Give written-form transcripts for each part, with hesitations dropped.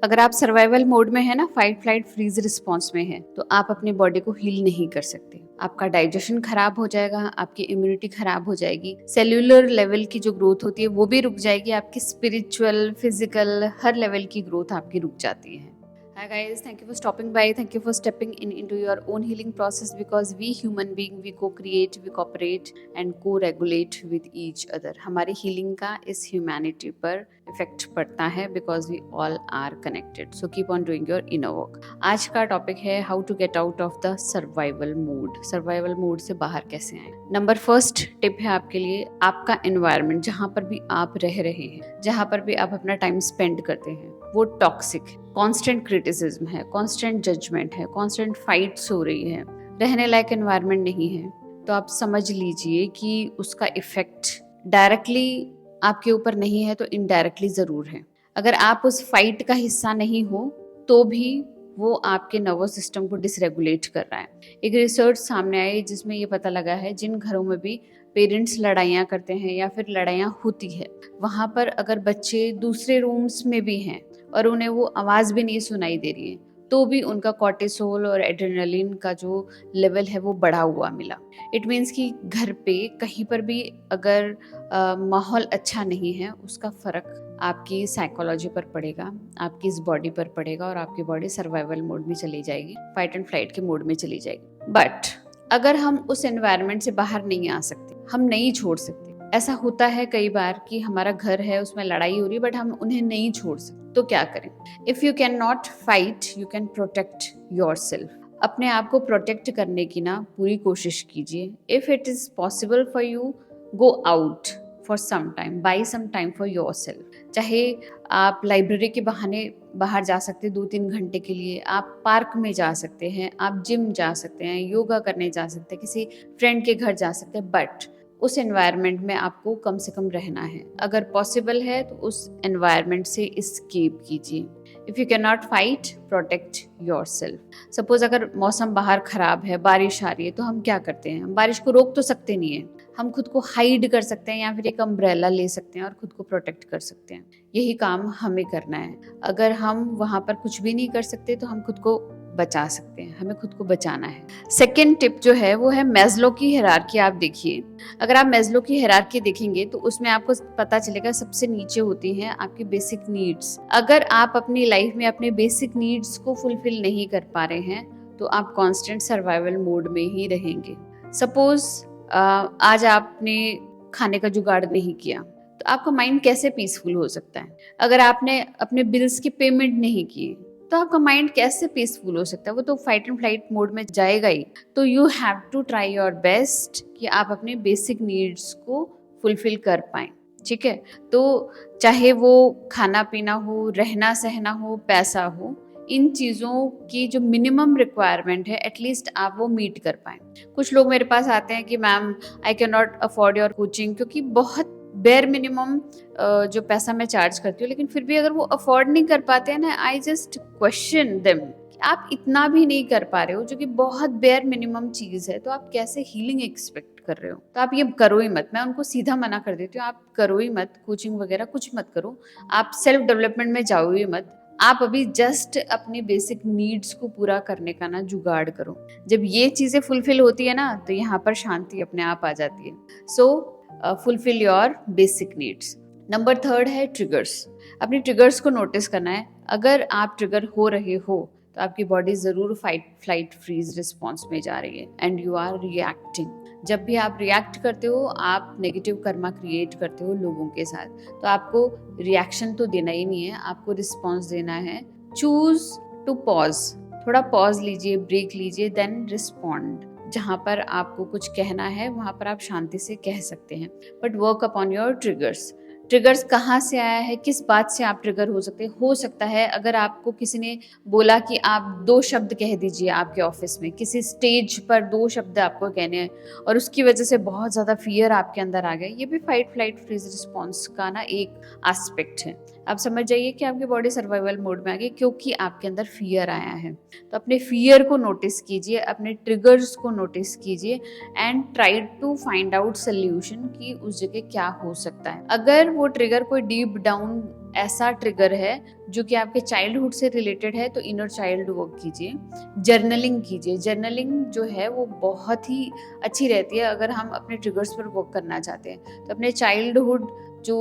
अगर आप survival mode में है ना, फाइट फ्लाइट फ्रीज रिस्पॉन्स में है, तो आप अपनी बॉडी को हील नहीं कर सकते। आपका डाइजेशन खराब हो जाएगा, आपकी इम्यूनिटी खराब हो जाएगी, सेल्यूलर लेवल की जो ग्रोथ होती है वो भी रुक जाएगी, आपकी स्पिरिचुअल, फिजिकल हर लेवल की ग्रोथ आपकी रुक जाती है। Hi guys, thank you for stopping by. Thank you for stepping into your own healing process, because we human being, we co-create, we cooperate and co-regulate with each other. हमारी healing का इस humanity पर effect पड़ता है, because we all are connected. So keep on doing your inner work. आज का topic है how to get out of the survival mode. Survival mode से बाहर कैसे आए। नंबर फर्स्ट टिप है आपके लिए, आपका एनवायरनमेंट जहाँ पर भी आप रह रहे हैं, जहाँ पर भी आप अपना टाइम स्पेंड करते हैं, वो टॉक्सिक है। कांस्टेंट क्रिटिसिज्म है, कांस्टेंट जजमेंट है, कांस्टेंट फाइट्स हो रही है, रहने लायक एनवायरनमेंट नहीं है, तो आप समझ लीजिए कि उसका इफेक्ट डायरेक्टली आपके ऊपर नहीं है तो इनडायरेक्टली जरूर है। अगर आप उस फाइट का हिस्सा नहीं हो तो भी वो आपके नर्वस सिस्टम को डिसरेगुलेट कर रहा है। एक रिसर्च सामने आई जिसमें ये पता लगा है, जिन घरों में भी पेरेंट्स लड़ाइयाँ करते हैं या फिर लड़ाइयाँ होती है, वहाँ पर अगर बच्चे दूसरे रूम्स में भी हैं और उन्हें वो आवाज़ भी नहीं सुनाई दे रही है, तो भी उनका कॉर्टिसोल और एड्रेनलिन का जो लेवल है वो बढ़ा हुआ मिला। इट मीन्स कि घर पे कहीं पर भी अगर माहौल अच्छा नहीं है, उसका फ़र्क आपकी साइकोलॉजी पर पड़ेगा, आपकी इस बॉडी पर पड़ेगा और आपकी बॉडी सर्वाइवल मोड में चली जाएगी, फाइट एंड फ्लाइट के मोड में चली जाएगी। बट अगर हम उस एनवायरनमेंट से बाहर नहीं आ सकते, हम नहीं छोड़ सकते, ऐसा होता है कई बार कि हमारा घर है, उसमें लड़ाई हो रही है बट हम उन्हें नहीं छोड़ सकते, तो क्या करें। If you can not fight, you can protect your self. अपने आप को प्रोटेक्ट करने की ना पूरी कोशिश कीजिए। If it is possible for you, go out for some time, by some time for your self. चाहे आप लाइब्रेरी के बहाने बाहर जा सकते हैं 2-3 घंटे के लिए, आप पार्क में जा सकते हैं, आप जिम जा सकते हैं, योगा करने जा सकते हैं, किसी फ्रेंड के घर जा सकते हैं, बट उस एनवायरनमेंट में आपको कम से कम रहना है। अगर पॉसिबल है तो उस एनवायरनमेंट से एस्केप कीजिए। If you can not fight, protect your self. Suppose अगर मौसम बाहर खराब है, बारिश आ रही है, तो हम क्या करते हैं, हम बारिश को रोक तो सकते नहीं है, हम खुद को हाइड कर सकते हैं या फिर एक अम्ब्रेला ले सकते हैं और खुद को प्रोटेक्ट कर सकते हैं। यही काम हमें करना है। अगर हम वहाँ पर कुछ भी नहीं कर सकते तो हम खुद को बचा सकते हैं, हमें खुद को बचाना है। सेकेंड टिप जो है वो है मैस्लो की हायरार्की। आप देखिए, अगर आप मैस्लो की हायरार्की देखेंगे तो उसमें आपको पता चलेगा सबसे नीचे होती हैं आपकी बेसिक नीड्स। अगर आप अपनी लाइफ में अपने बेसिक नीड्स को फुलफिल नहीं कर पा रहे हैं तो आप कांस्टेंट सर्वाइवल मोड में ही रहेंगे। सपोज आज आपने खाने का जुगाड़ नहीं किया तो आपका माइंड कैसे पीसफुल हो सकता है। अगर आपने अपने बिल्स की पेमेंट नहीं की तो आपका माइंड कैसे पीसफुल हो सकता है, वो तो फाइट एंड फ्लाइट मोड में जाएगा ही। तो you have to try your best कि आप अपने बेसिक नीड्स को फुलफिल कर पाएं। ठीक है, तो चाहे वो खाना पीना हो, रहना सहना हो, पैसा हो, इन चीज़ों की जो मिनिमम रिक्वायरमेंट है एटलीस्ट आप वो मीट कर पाएं। कुछ लोग मेरे पास आते हैं कि ma'am I can not afford your coaching, क्योंकि बहुत बेयर मिनिमम जो पैसा मैं चार्ज करती हूँ, लेकिन फिर भी अगर वो अफोर्ड नहीं कर पाते हैं ना, आई जस्ट क्वेश्चन देम, आप इतना भी नहीं कर पा रहे हो जो कि बहुत बेयर मिनिमम चीज़ है, तो आप कैसे हीलिंग एक्सपेक्ट कर रहे हो। तो आप ये करो ही मत, मैं उनको सीधा मना कर देती हूँ, आप करो ही मत, कोचिंग वगैरह कुछ मत करो, आप सेल्फ डेवलपमेंट में जाओ ही मत। आप अभी जस्ट अपनी बेसिक नीड्स को पूरा करने का ना जुगाड़ करो। जब ये चीज़ें फुलफिल होती है ना तो यहाँ पर शांति अपने आप आ जाती है। So fulfil your basic needs. Number third है ट्रिगर्स। अपनी ट्रिगर्स को नोटिस करना है। अगर आप ट्रिगर हो रहे हो तो आपकी बॉडी ज़रूर फाइट फ्लाइट फ्रीज रिस्पॉन्स में जा रही है एंड यू आर रिएक्टिंग। जब भी आप रिएक्ट करते हो, आप नेगेटिव कर्मा क्रिएट करते हो लोगों के साथ, तो आपको रिएक्शन तो देना ही नहीं है, आपको रिस्पॉन्स देना है। चूज टू पॉज, थोड़ा पॉज लीजिए, ब्रेक लीजिए, देन रिस्पॉन्ड। जहाँ पर आपको कुछ कहना है वहाँ पर आप शांति से कह सकते हैं, but work upon your triggers. Triggers कहाँ से आया है, किस बात से आप ट्रिगर हो सकते हैं। हो सकता है अगर आपको किसी ने बोला कि आप 2 शब्द कह दीजिए आपके ऑफिस में, किसी स्टेज पर 2 शब्द आपको कहने हैं और उसकी वजह से बहुत ज़्यादा फियर आपके अंदर आ गया, ये भी फाइट फ्लाइट फ्रीज रिस्पॉन्स का ना एक एस्पेक्ट है। आप समझ जाइए कि आपकी बॉडी सर्वाइवल मोड में आ गई क्योंकि आपके अंदर फियर आया है। तो अपने फियर को नोटिस कीजिए, अपने ट्रिगर्स को नोटिस कीजिए and try to find out solution कि उस जगह क्या हो सकता है। अगर वो ट्रिगर कोई डीप डाउन ऐसा ट्रिगर है जो कि आपके चाइल्डहुड से रिलेटेड है तो इनर चाइल्ड वर्क कीजिए, जर्नलिंग कीजिए। जर्नलिंग जो है वो बहुत ही अच्छी रहती है अगर हम अपने ट्रिगर्स पर वर्क करना चाहते हैं। तो अपने चाइल्डहुड जो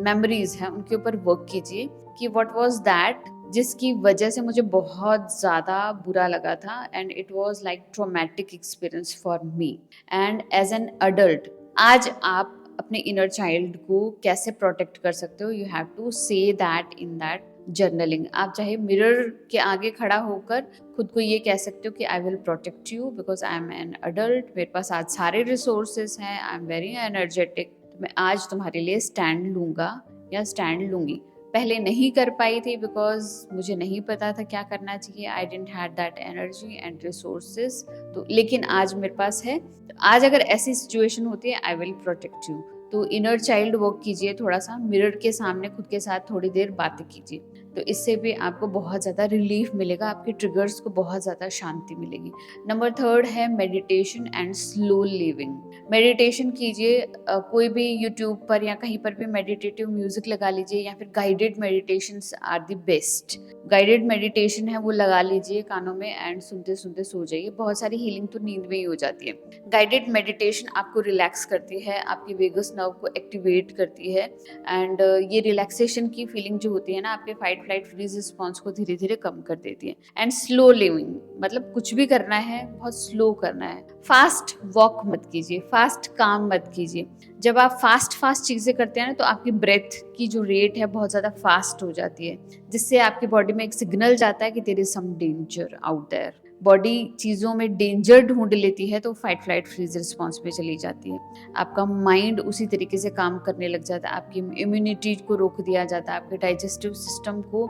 मेमोरीज हैं उनके ऊपर वर्क कीजिए कि व्हाट वाज दैट जिसकी वजह से मुझे बहुत ज़्यादा बुरा लगा था and it was like traumatic experience for me. And as an adult आज आप अपने इनर चाइल्ड को कैसे प्रोटेक्ट कर सकते हो, you have to say that in that journaling. आप चाहे मिरर के आगे खड़ा होकर खुद को ये कह सकते हो कि I will protect you because I am an adult, मेरे पास आज सारे रिसोर्सेज हैं, आई एम वेरी एनर्जेटिक, तो मैं आज तुम्हारे लिए स्टैंड लूंगा या स्टैंड लूंगी। पहले नहीं कर पाई थी बिकॉज मुझे नहीं पता था क्या करना चाहिए, I didn't had that energy and resources, तो लेकिन आज मेरे पास है। तो आज अगर ऐसी सिचुएशन होती है आई विल प्रोटेक्ट यू। तो इनर चाइल्ड वर्क कीजिए, थोड़ा सा मिरर के सामने खुद के साथ थोड़ी देर बातें कीजिए, तो इससे भी आपको बहुत ज़्यादा रिलीफ मिलेगा, आपके ट्रिगर्स को बहुत ज़्यादा शांति मिलेगी। नंबर 3 है meditation and slow living. Meditation कीजिए, कोई भी यूट्यूब पर या कहीं पर भी मेडिटेटिव म्यूजिक लगा लीजिए या फिर guided meditations are the best. Guided meditation है वो लगा लीजिए कानों में एंड सुनते सुनते सो जाइए। बहुत सारी हीलिंग तो नींद में ही हो जाती है। गाइडेड मेडिटेशन आपको रिलैक्स करती है, आपकी वेगस नर्व को एक्टिवेट करती है एंड ये रिलैक्सेशन की फीलिंग जो होती है ना आपके फाइट फ्लाइट फ्रीज रिस्पॉन्स को धीरे धीरे कम कर देती है। एंड स्लो लिविंग मतलब कुछ भी करना है बहुत स्लो करना है। फास्ट वॉक मत कीजिए, फास्ट काम मत कीजिए। जब आप फास्ट चीजें करते हैं ना तो आपकी ब्रेथ की जो रेट है बहुत ज्यादा फास्ट हो जाती है, जिससे आपकी बॉडी में एक सिग्नल जाता है कि there is some danger out there. Body चीज़ों में डेंजर ढूंढ लेती है तो फाइट फ्लाइट फ्रीज रिस्पॉन्स में चली जाती है। आपका माइंड उसी तरीके से काम करने लग जाता है, आपकी इम्यूनिटी को रोक दिया जाता है, आपके डाइजेस्टिव सिस्टम को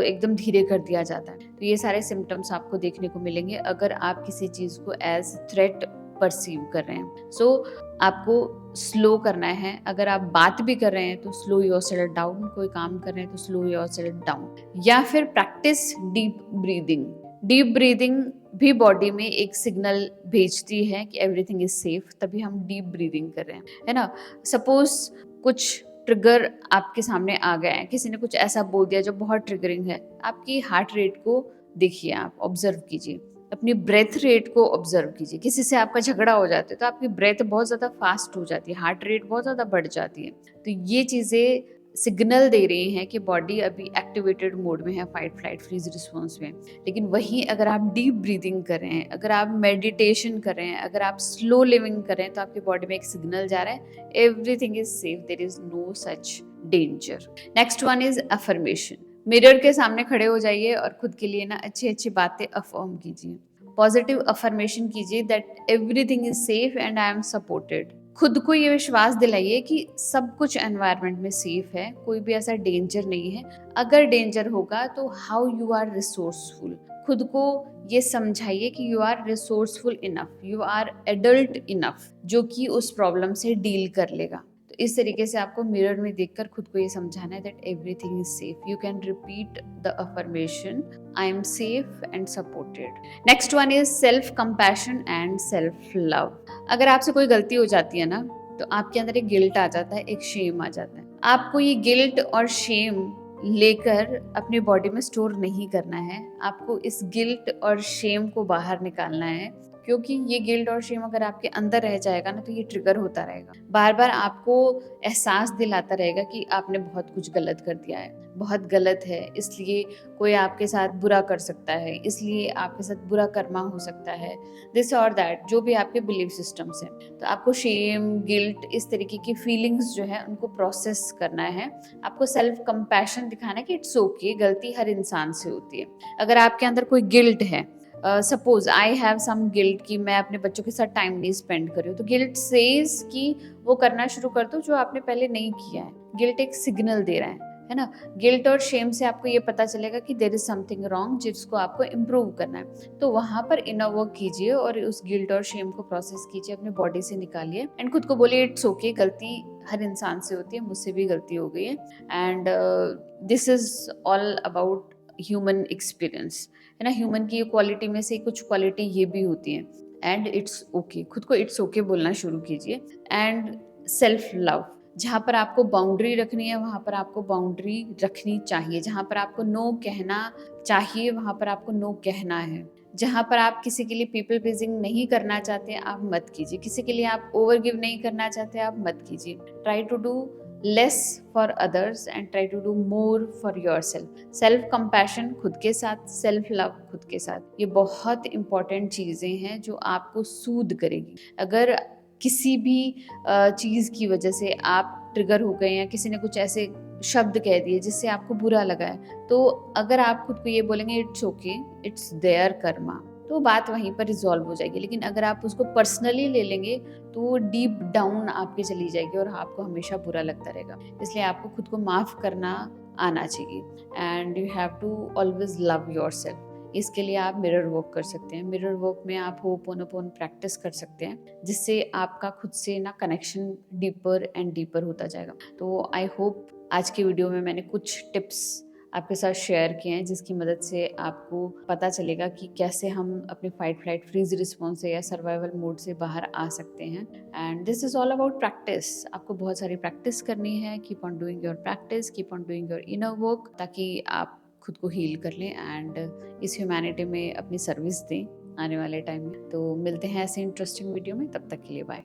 एकदम धीरे कर दिया जाता है। तो ये सारे सिम्टम्स आपको देखने को मिलेंगे अगर आप किसी चीज़ को एज थ्रेट परसीव कर रहे हैं। सो आपको स्लो करना है। अगर आप बात भी कर रहे हैं तो स्लो योरसेल्फ डाउन, कोई काम कर रहे हैं तो स्लो योरसेल्फ डाउन, या फिर practice deep breathing. Deep breathing भी बॉडी में एक सिग्नल भेजती है कि एवरीथिंग इज सेफ, तभी हम डीप ब्रीदिंग कर रहे हैं, है ना। सपोज कुछ ट्रिगर आपके सामने आ गया है, किसी ने कुछ ऐसा बोल दिया जो बहुत ट्रिगरिंग है, आपकी हार्ट रेट को देखिए, आप ऑब्जर्व कीजिए, अपनी ब्रेथ रेट को ऑब्जर्व कीजिए। किसी से आपका झगड़ा हो जाता है तो आपकी ब्रेथ बहुत ज़्यादा फास्ट हो जाती है, हार्ट रेट बहुत ज़्यादा बढ़ जाती है। तो ये चीज़ें सिग्नल दे रही हैं कि बॉडी अभी एक्टिवेटेड मोड में है, फाइट फ्लाइट फ्रीज रिस्पॉन्स में। लेकिन वहीं अगर आप डीप ब्रीदिंग कर रहे हैं, अगर आप मेडिटेशन कर रहे हैं, अगर आप स्लो लिविंग कर रहे हैं, तो आपकी बॉडी में एक सिग्नल जा रहा है everything is safe, there is no such danger. Next one is affirmation. Mirror के सामने खड़े हो जाइए और खुद के लिए ना अच्छी अच्छी बातें अफर्म कीजिए। पॉजिटिव अफर्मेशन कीजिए that everything is safe and I am supported. खुद को ये विश्वास दिलाइए कि सब कुछ एनवायरनमेंट में सेफ है, कोई भी ऐसा डेंजर नहीं है। अगर डेंजर होगा तो हाउ यू आर रिसोर्सफुल। खुद को ये समझाइए कि you are resourceful enough, you are adult enough जो कि उस प्रॉब्लम से डील कर लेगा। तो इस तरीके से आपको मिरर में देखकर खुद को ये समझाना है that everything is safe. You can repeat the affirmation, I am safe and supported. Next one is self compassion and self love. अगर आपसे कोई गलती हो जाती है ना तो आपके अंदर एक गिल्ट आ जाता है, एक शेम आ जाता है। आपको ये गिल्ट और शेम लेकर अपनी बॉडी में स्टोर नहीं करना है, आपको इस गिल्ट और शेम को बाहर निकालना है, क्योंकि ये गिल्ट और शेम अगर आपके अंदर रह जाएगा ना तो ये ट्रिगर होता रहेगा, बार बार आपको एहसास दिलाता रहेगा कि आपने बहुत कुछ गलत कर दिया है, बहुत गलत है, इसलिए कोई आपके साथ बुरा कर सकता है, इसलिए आपके साथ बुरा कर्मा हो सकता है, दिस और दैट, जो भी आपके बिलीफ सिस्टम्स हैं। तो आपको शेम, गिल्ट, इस तरीके की फीलिंग्स जो है उनको प्रोसेस करना है। आपको सेल्फ कंपैशन दिखाना है कि इट्स ओके, गलती हर इंसान से होती है। अगर आपके अंदर कोई गिल्ट है, suppose I have some guilt कि मैं अपने बच्चों के साथ टाइम नहीं स्पेंड कर रही हूँ, तो गिल्ट सेज कि वो करना शुरू कर दो जो आपने पहले नहीं किया है। गिल्ट एक सिग्नल दे रहा है ना। गिल्ट और शेम से आपको ये पता चलेगा कि देयर इज समथिंग रॉन्ग जिसको आपको इम्प्रूव करना है। तो वहां पर इनर वर्क कीजिए और उस गिल्ट और शेम को प्रोसेस कीजिए, अपने बॉडी से निकालिए एंड खुद को बोलिए इट्स ओके, गलती हर इंसान से होती है, मुझसे भी गलती हो गई है and this is all about human experience, है ना। ह्यूमन की क्वालिटी में से कुछ क्वालिटी ये भी होती है एंड इट्स ओके। खुद को इट्स ओके बोलना शुरू कीजिए एंड सेल्फ लव, जहाँ पर आपको बाउंड्री रखनी है वहाँ पर आपको बाउंड्री रखनी चाहिए, जहाँ पर आपको नो कहना चाहिए वहाँ पर आपको नो कहना है, जहाँ पर आप किसी के लिए पीपल प्लीजिंग नहीं करना चाहते आप मत कीजिए, किसी के लिए आप ओवर गिव नहीं करना चाहते आप मत कीजिए। Try to do less for others and try to do more for your self. Self compassion खुद के साथ, सेल्फ लव खुद के साथ, ये बहुत इंपॉर्टेंट चीज़ें हैं जो आपको सूद करेगी। अगर किसी भी चीज़ की वजह से आप ट्रिगर हो गए या किसी ने कुछ ऐसे शब्द कह दिए जिससे आपको बुरा लगा है, तो अगर आप खुद को ये बोलेंगे it's okay, it's their karma, तो बात वहीं पर रिजॉल्व हो जाएगी। लेकिन अगर आप उसको पर्सनली ले लेंगे तो वो डीप डाउन आपके चली जाएगी और आपको हमेशा बुरा लगता रहेगा। इसलिए आपको खुद को माफ़ करना आना चाहिए and you have to always love your self. इसके लिए आप मिरर वर्क कर सकते हैं। मिरर वर्क में आप होपोनोपोन प्रैक्टिस कर सकते हैं जिससे आपका खुद से ना कनेक्शन डीपर एंड डीपर होता जाएगा। तो आई होप आज की वीडियो में मैंने कुछ टिप्स आपके साथ शेयर किए हैं जिसकी मदद से आपको पता चलेगा कि कैसे हम अपने फाइट फ्लाइट फ्रीज रिस्पॉन्स से या सर्वाइवल मोड से बाहर आ सकते हैं। And this is all about practice. आपको बहुत सारी प्रैक्टिस करनी है। Keep on doing your practice, keep on doing your inner work, ताकि आप खुद को हील कर लें एंड इस ह्यूमैनिटी में अपनी सर्विस दें आने वाले टाइम में। तो मिलते हैं ऐसे इंटरेस्टिंग वीडियो में, तब तक के लिए बाय।